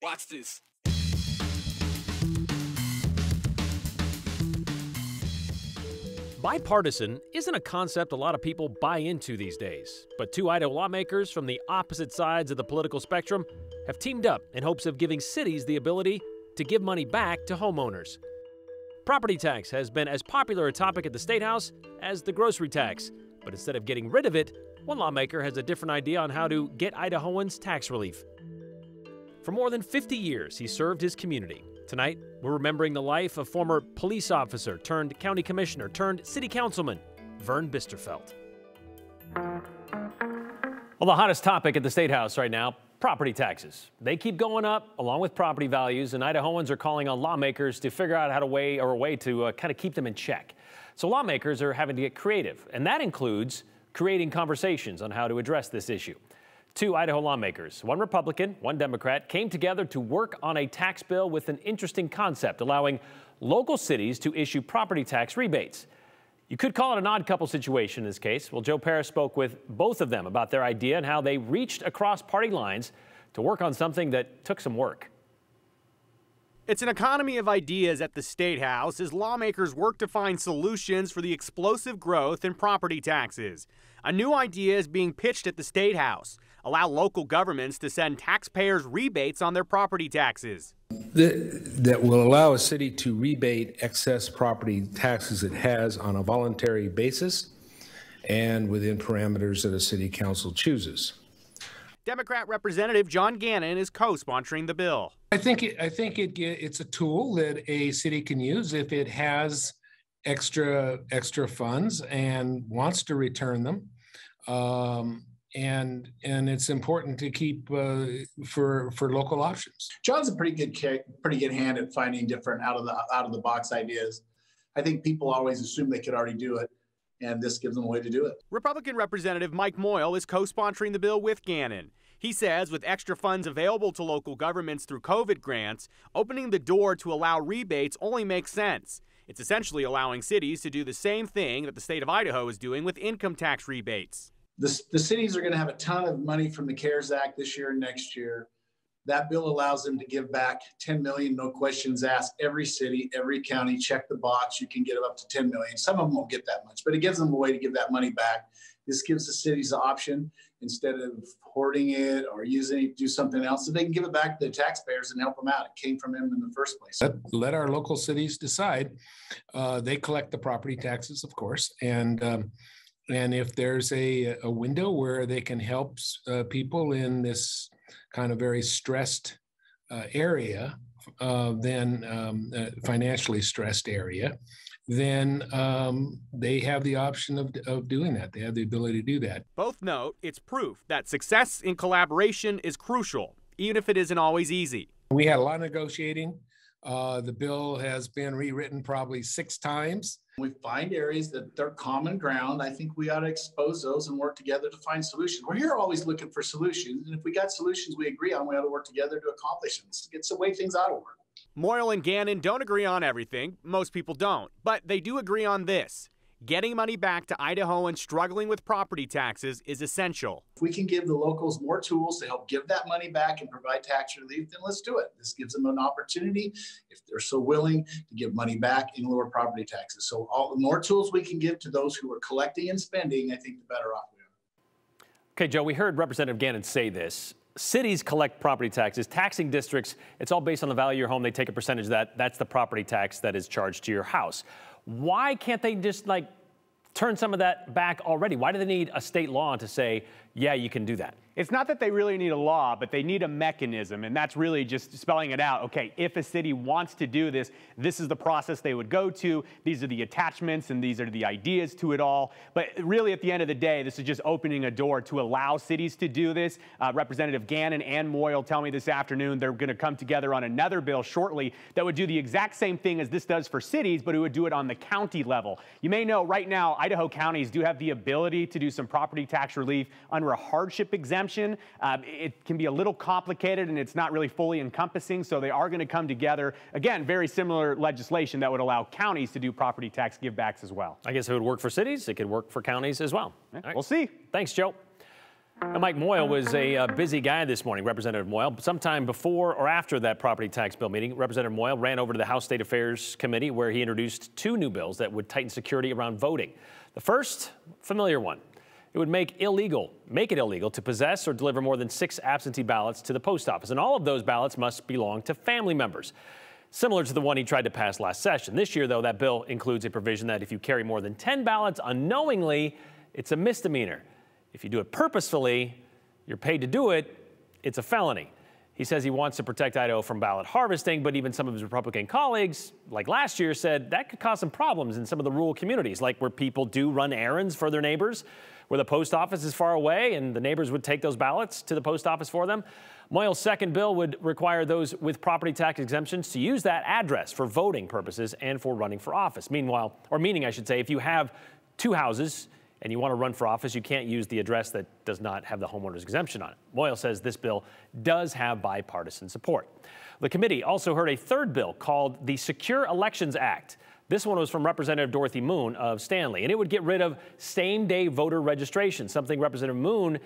Watch this. Bipartisan isn't a concept a lot of people buy into these days, but two Idaho lawmakers from the opposite sides of the political spectrum have teamed up in hopes of giving cities the ability to give money back to homeowners. Property tax has been as popular a topic at the State House as the grocery tax, but instead of getting rid of it, one lawmaker has a different idea on how to get Idahoans tax relief. For more than 50 years, he served his community. Tonight, we're remembering the life of former police officer turned county commissioner turned city councilman, Vern Bisterfeldt. Well, the hottest topic at the State House right now, property taxes. They keep going up along with property values, and Idahoans are calling on lawmakers to figure out a way to kind of keep them in check. So lawmakers are having to get creative, and that includes creating conversations on how to address this issue. Two Idaho lawmakers, one Republican, one Democrat, came together to work on a tax bill with an interesting concept, allowing local cities to issue property tax rebates. You could call it an odd couple situation in this case. Well, Joe Paris spoke with both of them about their idea and how they reached across party lines to work on something that took some work. It's an economy of ideas at the State House as lawmakers work to find solutions for the explosive growth in property taxes. A new idea is being pitched at the State House. Allow local governments to send taxpayers rebates on their property taxes. That will allow a city to rebate excess property taxes it has on a voluntary basis and within parameters that a city council chooses. Democrat Representative John Gannon is co-sponsoring the bill. I think it's a tool that a city can use if it has extra funds and wants to return them. And it's important to keep for local options. John's a pretty good hand at finding different out of the box ideas. I think people always assume they could already do it, and this gives them a way to do it. Republican Representative Mike Moyle is co-sponsoring the bill with Gannon. He says with extra funds available to local governments through COVID grants, opening the door to allow rebates only makes sense. It's essentially allowing cities to do the same thing that the state of Idaho is doing with income tax rebates. The cities are going to have a ton of money from the CARES Act this year and next year. That bill allows them to give back $10 million, no questions asked. Every city, every county, check the box. You can get up to $10 million. Some of them won't get that much, but it gives them a way to give that money back. This gives the cities the option, instead of hoarding it or using it to do something else, so they can give it back to the taxpayers and help them out. It came from them in the first place. Let our local cities decide. They collect the property taxes, of course, and if there's a window where they can help people in this kind of very stressed area, financially stressed area, then they have the option of doing that. They have the ability to do that. Both note it's proof that success in collaboration is crucial, even if it isn't always easy. We had a lot of negotiating. The bill has been rewritten probably 6 times. We find areas that they're common ground. I think we ought to expose those and work together to find solutions. We're here always looking for solutions, and if we got solutions we agree on, we ought to work together to accomplish them. It's the way things ought to work. Moyle and Gannon don't agree on everything. Most people don't. But they do agree on this. Getting money back to Idahoans struggling with property taxes is essential. If we can give the locals more tools to help give that money back and provide tax relief, then let's do it. This gives them an opportunity, if they're so willing, to give money back and lower property taxes. So all the more tools we can give to those who are collecting and spending, I think the better off we are. Okay, Joe, we heard Representative Gannon say this. Cities collect property taxes. Taxing districts, it's all based on the value of your home. They take a percentage of that. That's the property tax that is charged to your house. Why can't they just turn some of that back already? Why do they need a state law to say, yeah, you can do that? It's not that they really need a law, but they need a mechanism, and that's really just spelling it out. Okay, if a city wants to do this, this is the process they would go to. These are the attachments, and these are the ideas to it all. But really, at the end of the day, this is just opening a door to allow cities to do this. Representative Gannon and Moyle tell me this afternoon they're going to come together on another bill shortly that would do the exact same thing as this does for cities, but it would do it on the county level. You may know right now, Idaho counties do have the ability to do some property tax relief under a hardship exemption. It can be a little complicated and it's not really fully encompassing, so they are going to come together. Again, very similar legislation that would allow counties to do property tax givebacks as well. I guess it would work for cities. It could work for counties as well. Yeah, right. We'll see. Thanks, Joe. Now, Mike Moyle was a busy guy this morning, Representative Moyle. Sometime before or after that property tax bill meeting, Representative Moyle ran over to the House State Affairs Committee where he introduced two new bills that would tighten security around voting. The first, familiar one. It would make it illegal to possess or deliver more than 6 absentee ballots to the post office. And all of those ballots must belong to family members, similar to the one he tried to pass last session. This year, though, that bill includes a provision that if you carry more than 10 ballots unknowingly, it's a misdemeanor. If you do it purposefully, you're paid to do it, it's a felony. He says he wants to protect Idaho from ballot harvesting, but even some of his Republican colleagues, like last year, said that could cause some problems in some of the rural communities, like where people do run errands for their neighbors, where the post office is far away and the neighbors would take those ballots to the post office for them. Moyle's second bill would require those with property tax exemptions to use that address for voting purposes and for running for office. Meaning, I should say, if you have 2 houses and you want to run for office, you can't use the address that does not have the homeowner's exemption on it. Moyle says this bill does have bipartisan support. The committee also heard a third bill called the Secure Elections Act. This one was from Representative Dorothy Moon of Stanley, and it would get rid of same-day voter registration, something Representative Moon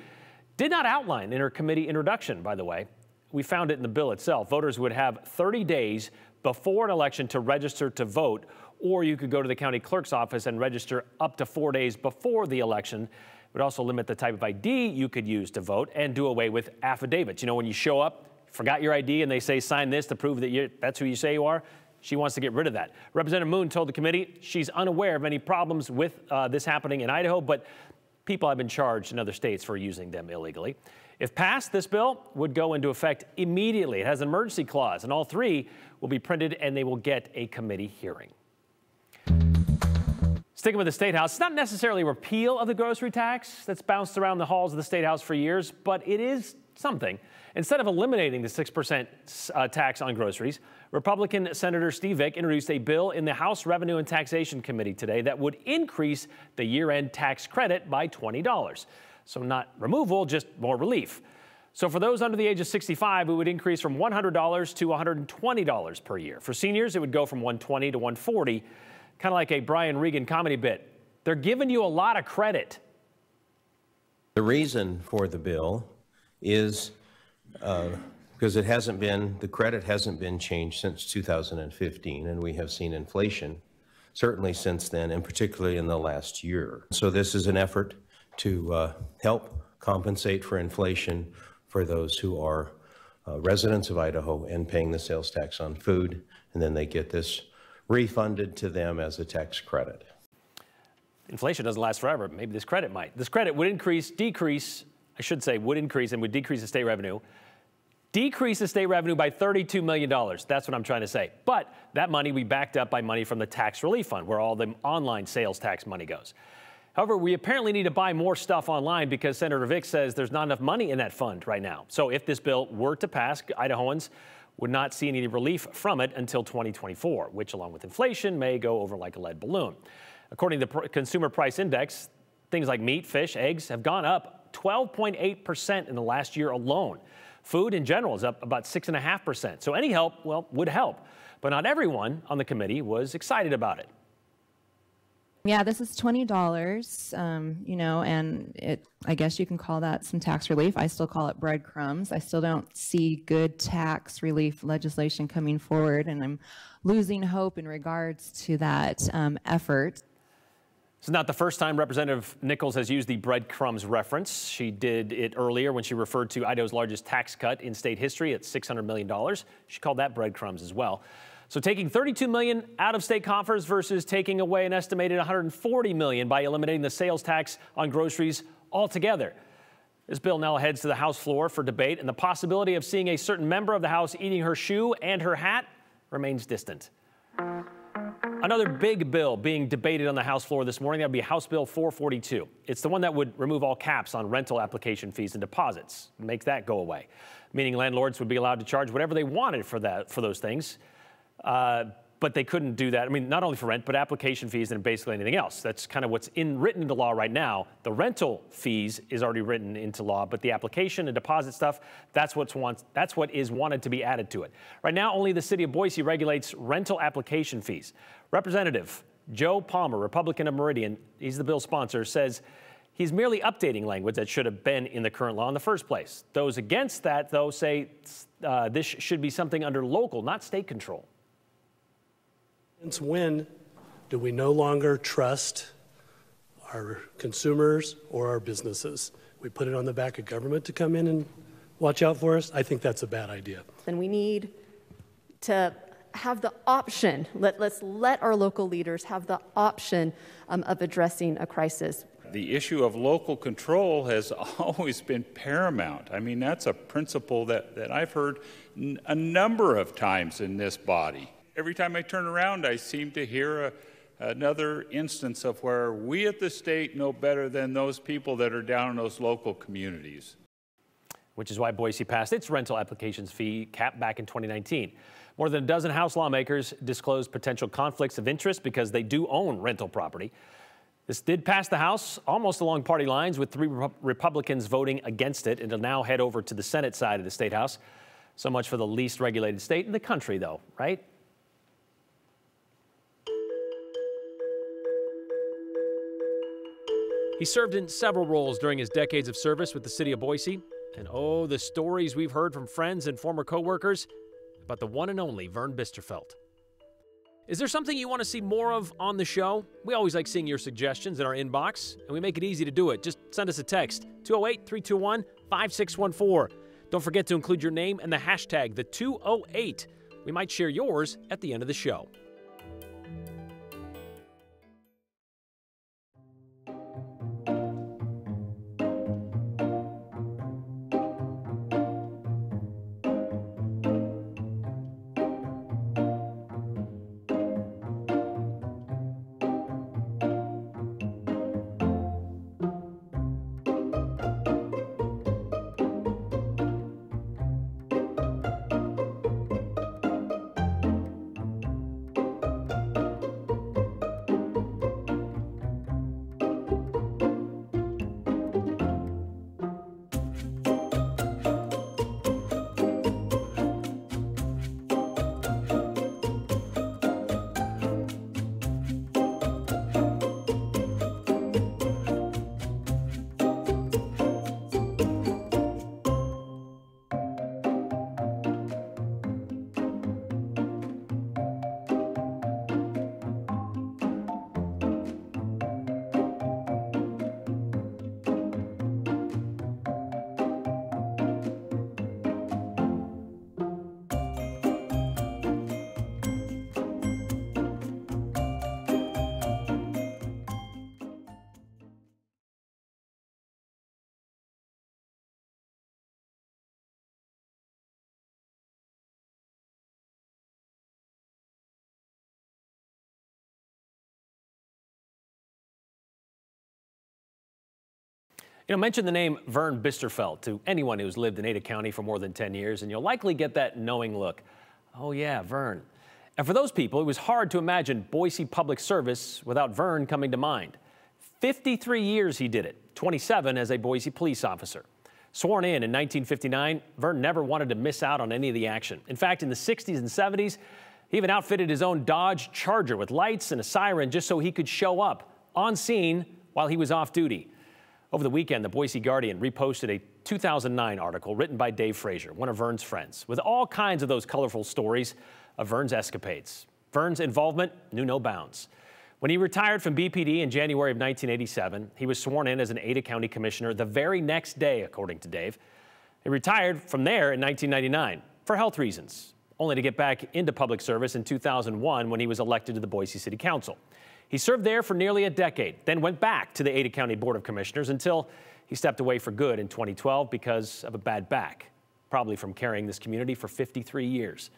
did not outline in her committee introduction, by the way. We found it in the bill itself. Voters would have 30 days before an election to register to vote, or you could go to the county clerk's office and register up to 4 days before the election. It would also limit the type of ID you could use to vote and do away with affidavits. You know, when you show up, forgot your ID, and they say sign this to prove that that's who you say you are. She wants to get rid of that. Representative Moon told the committee she's unaware of any problems with this happening in Idaho, but people have been charged in other states for using them illegally. If passed, this bill would go into effect immediately. It has an emergency clause, and all 3 will be printed and they will get a committee hearing. Sticking with the State House, it's not necessarily a repeal of the grocery tax that's bounced around the halls of the State House for years, but it is something. Instead of eliminating the 6% tax on groceries, Republican Senator Steve Vick introduced a bill in the House Revenue and Taxation Committee today that would increase the year-end tax credit by $20. So not removal, just more relief. So for those under the age of 65, it would increase from $100 to $120 per year. For seniors, it would go from $120 to $140, kind of like a Brian Regan comedy bit. They're giving you a lot of credit. The reason for the bill is because the credit hasn't been changed since 2015, and we have seen inflation certainly since then, and particularly in the last year. So this is an effort to help compensate for inflation for those who are residents of Idaho and paying the sales tax on food, and then they get this refunded to them as a tax credit. Inflation doesn't last forever. Maybe this credit might. This credit would decrease and would decrease the state revenue. Decrease the state revenue by $32 million. That's what I'm trying to say. But that money we backed up by money from the tax relief fund, where all the online sales tax money goes. However, we apparently need to buy more stuff online because Senator Vick says there's not enough money in that fund right now. So if this bill were to pass, Idahoans would not see any relief from it until 2024, which, along with inflation, may go over like a lead balloon. According to the Consumer Price Index, things like meat, fish, eggs have gone up 12.8% in the last year alone. Food in general is up about 6.5%. So any help, well, would help. But not everyone on the committee was excited about it. Yeah, this is $20, you know, and I guess you can call that some tax relief. I still call it breadcrumbs. I still don't see good tax relief legislation coming forward, and I'm losing hope in regards to that effort. It's not the first time Representative Nichols has used the breadcrumbs reference. She did it earlier when she referred to Idaho's largest tax cut in state history at $600 million. She called that breadcrumbs as well. So taking $32 million out of state coffers versus taking away an estimated $140 million by eliminating the sales tax on groceries altogether. This bill now heads to the House floor for debate, and the possibility of seeing a certain member of the House eating her shoe and her hat remains distant. Another big bill being debated on the House floor this morning, that would be House Bill 442. It's the one that would remove all caps on rental application fees and deposits, make that go away, meaning landlords would be allowed to charge whatever they wanted for those things. But they couldn't do that. I mean, not only for rent, but application fees and basically anything else. That's kind of what's written into law right now. The rental fees is already written into law, but the application and deposit stuff, that's what is wanted to be added to it. Right now, only the city of Boise regulates rental application fees. Representative Joe Palmer, Republican of Meridian, he's the bill sponsor, says He's merely updating language that should have been in the current law in the first place. Those against that, though, say this should be something under local, not state control. Since when do we no longer trust our consumers or our businesses? We put it on the back of government to come in and watch out for us? I think that's a bad idea. And we need to have the option, let's let our local leaders have the option of addressing a crisis. The issue of local control has always been paramount. I mean, that's a principle that I've heard a number of times in this body. Every time I turn around, I seem to hear another instance of where we at the state know better than those people that are down in those local communities. Which is why Boise passed its rental applications fee cap back in 2019. More than a dozen House lawmakers disclosed potential conflicts of interest because they do own rental property. This did pass the House almost along party lines, with 3 Republicans voting against it. It'll now head over to the Senate side of the State House. So much for the least regulated state in the country, though, right? He served in several roles during his decades of service with the city of Boise. And oh, the stories we've heard from friends and former co-workers about the one and only Vern Bisterfeldt. Is there something you want to see more of on the show? We always like seeing your suggestions in our inbox, and we make it easy to do it. Just send us a text, 208-321-5614. Don't forget to include your name and the hashtag, the 208. We might share yours at the end of the show. You know, mention the name Vern Bisterfeldt to anyone who's lived in Ada County for more than 10 years, and you'll likely get that knowing look. Oh yeah, Vern. And for those people, it was hard to imagine Boise public service without Vern coming to mind. 53 years he did it, 27 as a Boise police officer. Sworn in 1959, Vern never wanted to miss out on any of the action. In fact, in the 60s and 70s, he even outfitted his own Dodge Charger with lights and a siren just so he could show up on scene while he was off duty. Over the weekend, the Boise Guardian reposted a 2009 article written by Dave Frazier, one of Vern's friends, with all kinds of those colorful stories of Vern's escapades. Vern's involvement knew no bounds. When he retired from BPD in January of 1987, he was sworn in as an Ada County commissioner the very next day, according to Dave. He retired from there in 1999 for health reasons, only to get back into public service in 2001 when he was elected to the Boise City Council. He served there for nearly a decade, then went back to the Ada County Board of Commissioners until he stepped away for good in 2012 because of a bad back, probably from carrying this community for 53 years.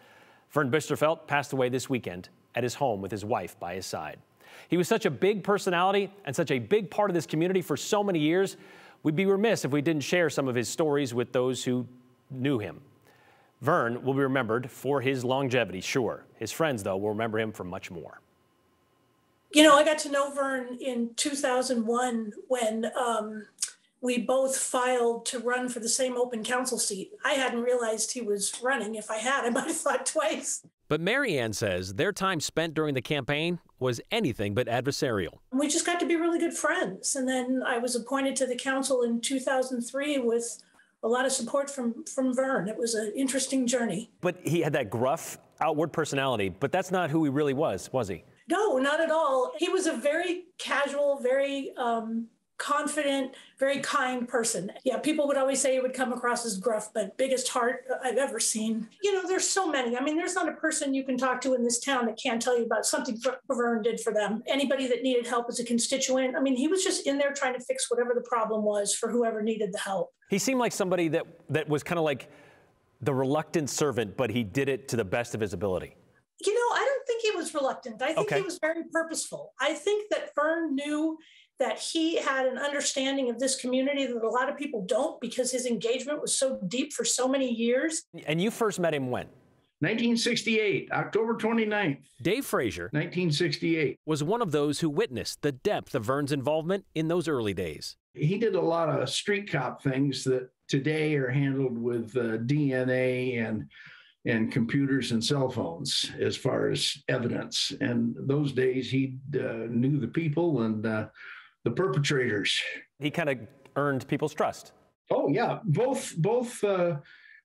Vern Bisterfeldt passed away this weekend at his home with his wife by his side. He was such a big personality and such a big part of this community for so many years, we'd be remiss if we didn't share some of his stories with those who knew him. Vern will be remembered for his longevity, sure. His friends, though, will remember him for much more. You know, I got to know Vern in 2001 when we both filed to run for the same open council seat. I hadn't realized he was running. If I had, I might have thought twice. But Mary Ann says their time spent during the campaign was anything but adversarial. We just got to be really good friends. And then I was appointed to the council in 2003 with a lot of support from Vern. It was an interesting journey. But he had that gruff, outward personality, but that's not who he really was he? No, not at all. He was a very casual, very confident, very kind person. Yeah, people would always say he would come across as gruff, but biggest heart I've ever seen. You know, there's so many. I mean, there's not a person you can talk to in this town that can't tell you about something Vern did for them. Anybody that needed help as a constituent, I mean, he was just in there trying to fix whatever the problem was for whoever needed the help. He seemed like somebody that was kind of like the reluctant servant, but he did it to the best of his ability. You know, I don't think he was reluctant. I think he was very purposeful. I think that Vern knew that he had an understanding of this community that a lot of people don't, because his engagement was so deep for so many years. And you first met him when? 1968, October 29th. Dave Frazier, 1968, was one of those who witnessed the depth of Vern's involvement in those early days. He did a lot of street cop things that today are handled with DNA and computers and cell phones as far as evidence. And those days he knew the people and the perpetrators. He kind of earned people's trust. Oh yeah, both the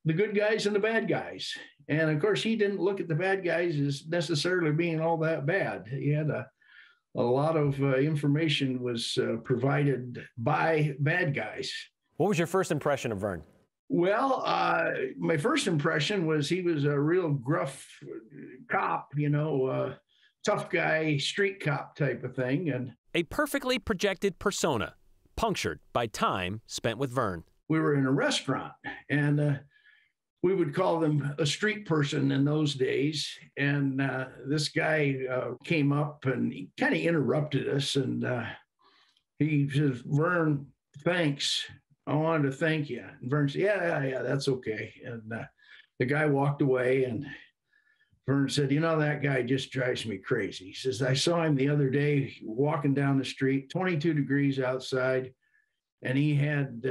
good guys and the bad guys. And of course, he didn't look at the bad guys as necessarily being all that bad. He had a lot of information was provided by bad guys. What was your first impression of Vern? Well, my first impression was he was a real gruff cop, you know, tough guy, street cop type of thing. And a perfectly projected persona, punctured by time spent with Vern. We were in a restaurant, and we would call them a street person in those days. And this guy came up and he kind of interrupted us, and he says, "Vern, thanks. I wanted to thank you." And Vern said, yeah, that's okay. And the guy walked away, and Vern said, "You know, that guy just drives me crazy." He says, "I saw him the other day walking down the street, 22 degrees outside, and he had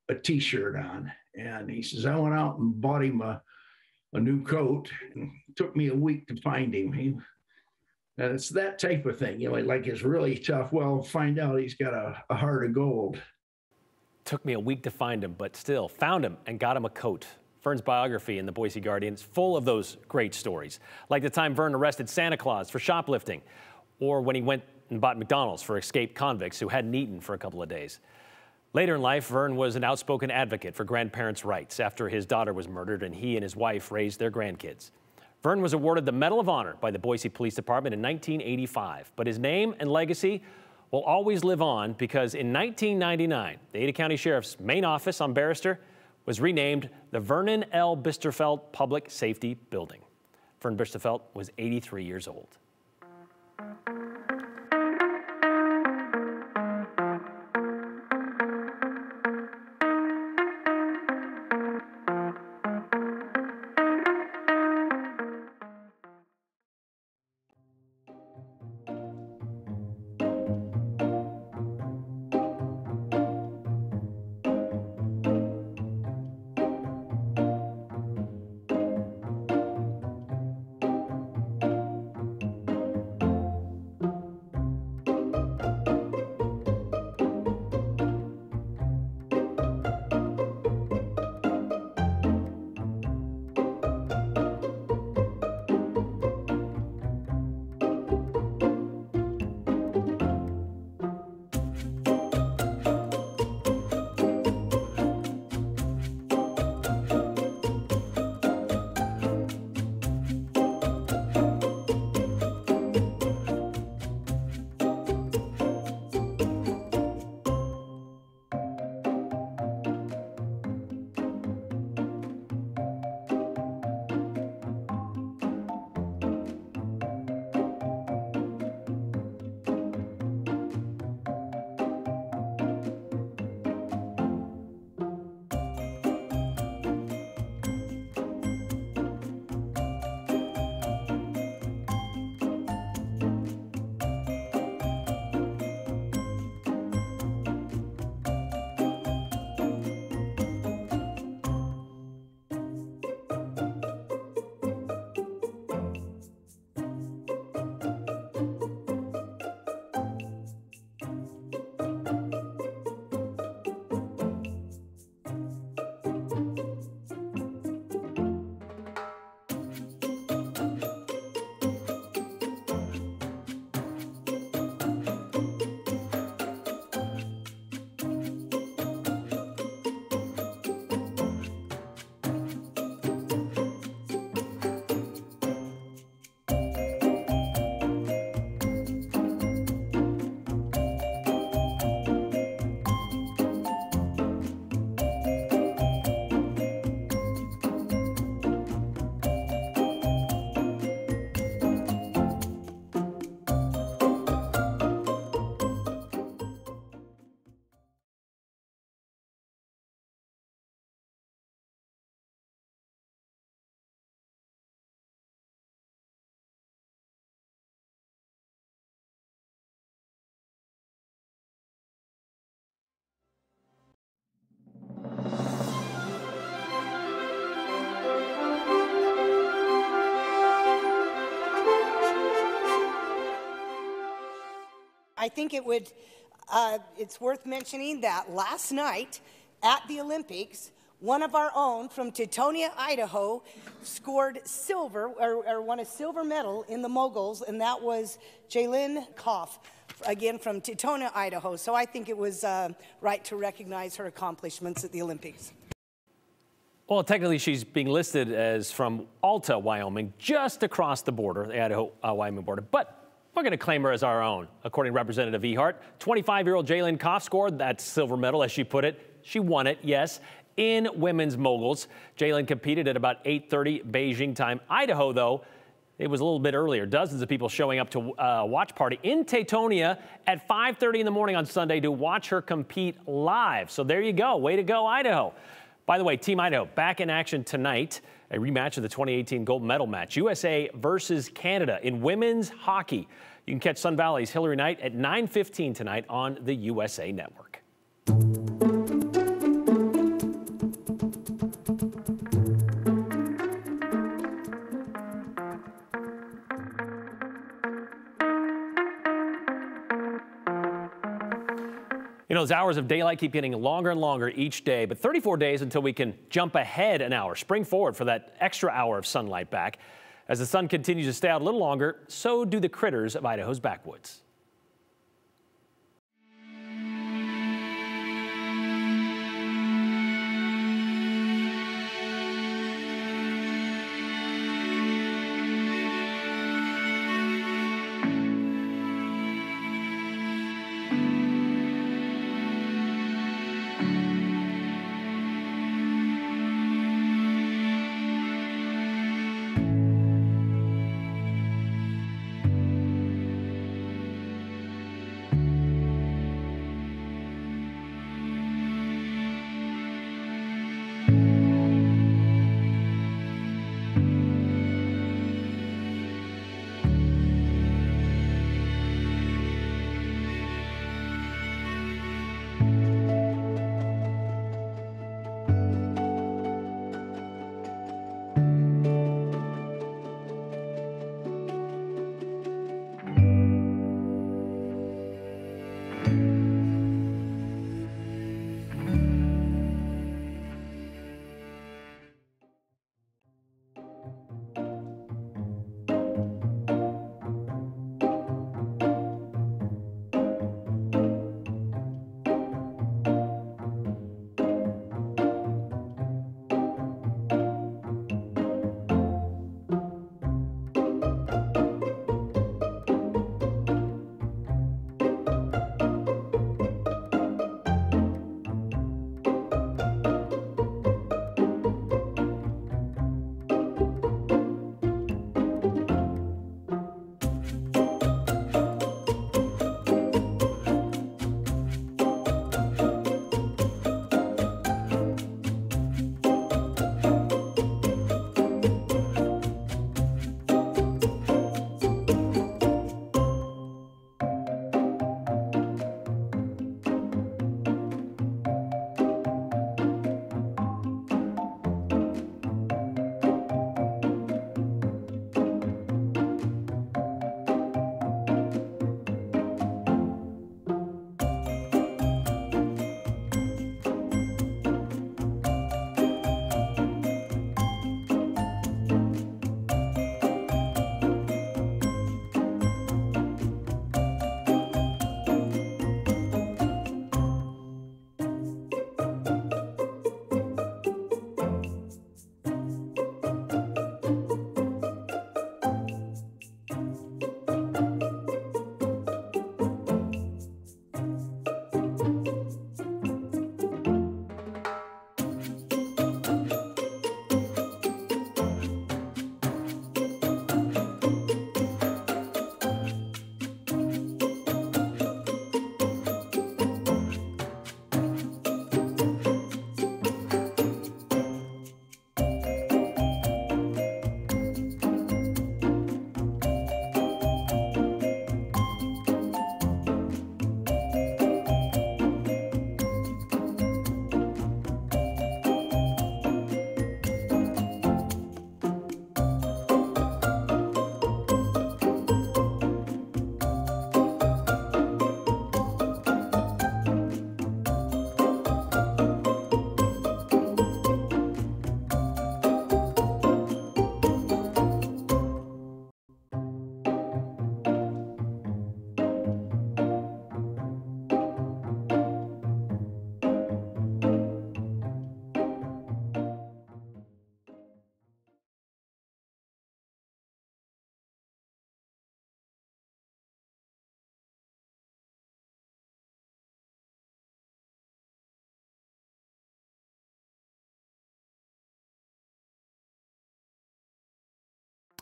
a t-shirt on." And he says, "I went out and bought him a new coat, and it took me a week to find him." And it's that type of thing, you know, like it's really tough. Well, find out he's got a heart of gold. Took me a week to find him, but still found him and got him a coat. Vern's biography in the Boise Guardian is full of those great stories, like the time Vern arrested Santa Claus for shoplifting, or when he went and bought McDonald's for escaped convicts who hadn't eaten for a couple of days. Later in life, Vern was an outspoken advocate for grandparents' rights after his daughter was murdered and he and his wife raised their grandkids. Vern was awarded the Medal of Honor by the Boise Police Department in 1985, but his name and legacy will always live on because in 1999, the Ada County Sheriff's main office on Barrister was renamed the Vernon L. Bisterfeldt Public Safety Building. Vern Bisterfeldt was 83 years old. I think it's worth mentioning that last night at the Olympics, one of our own from Teutonia, Idaho, scored silver, or won a silver medal in the moguls, and that was Jaelin Kauf, again from Teutonia, Idaho. So I think it was right to recognize her accomplishments at the Olympics. Well, technically, she's being listed as from Alta, Wyoming, just across the border, the Idaho-Wyoming border. But we're going to claim her as our own. According to Representative Ehart, 25-year-old Jaelin Kauf scored that silver medal, as she put it. She won it, yes, in women's moguls. Jaelin competed at about 8:30 Beijing time. Idaho, though, it was a little bit earlier. Dozens of people showing up to a watch party in Teutonia at 5:30 in the morning on Sunday to watch her compete live. So there you go. Way to go, Idaho. By the way, Team Idaho back in action tonight. A rematch of the 2018 gold medal match. USA versus Canada in women's hockey. You can catch Sun Valley's Hillary Knight at 9:15 tonight on the USA Network. You know, those hours of daylight keep getting longer and longer each day, but 34 days until we can jump ahead an hour, spring forward for that extra hour of sunlight back. As the sun continues to stay out a little longer, so do the critters of Idaho's backwoods.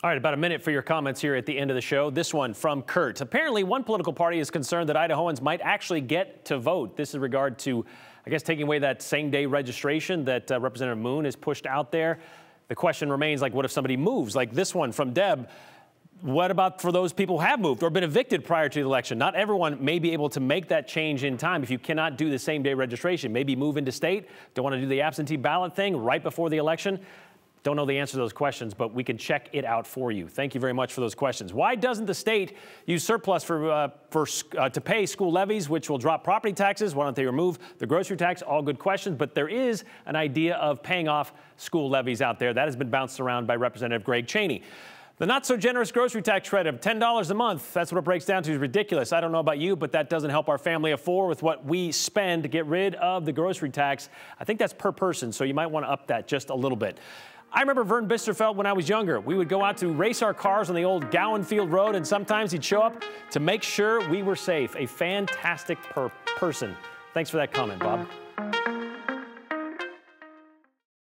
All right, about a minute for your comments here at the end of the show. This one from Kurt. Apparently, one political party is concerned that Idahoans might actually get to vote. This is in regard to, I guess, taking away that same-day registration that Representative Moon has pushed out there. The question remains, like, what if somebody moves? Like this one from Deb. What about for those people who have moved or been evicted prior to the election? Not everyone may be able to make that change in time if you cannot do the same-day registration. Maybe move into state, don't want to do the absentee ballot thing right before the election. Don't know the answer to those questions, but we can check it out for you. Thank you very much for those questions. Why doesn't the state use surplus to pay school levies, which will drop property taxes? Why don't they remove the grocery tax? All good questions, but there is an idea of paying off school levies out there. That has been bounced around by Representative Greg Chaney. The not-so-generous grocery tax credit of $10 a month, that's what it breaks down to, is ridiculous. I don't know about you, but that doesn't help our family of four with what we spend to get rid of the grocery tax. I think that's per person, so you might want to up that just a little bit. I remember Vern Bisterfeldt when I was younger. We would go out to race our cars on the old Gowan Field Road, and sometimes he'd show up to make sure we were safe. A fantastic person. Thanks for that comment, Bob.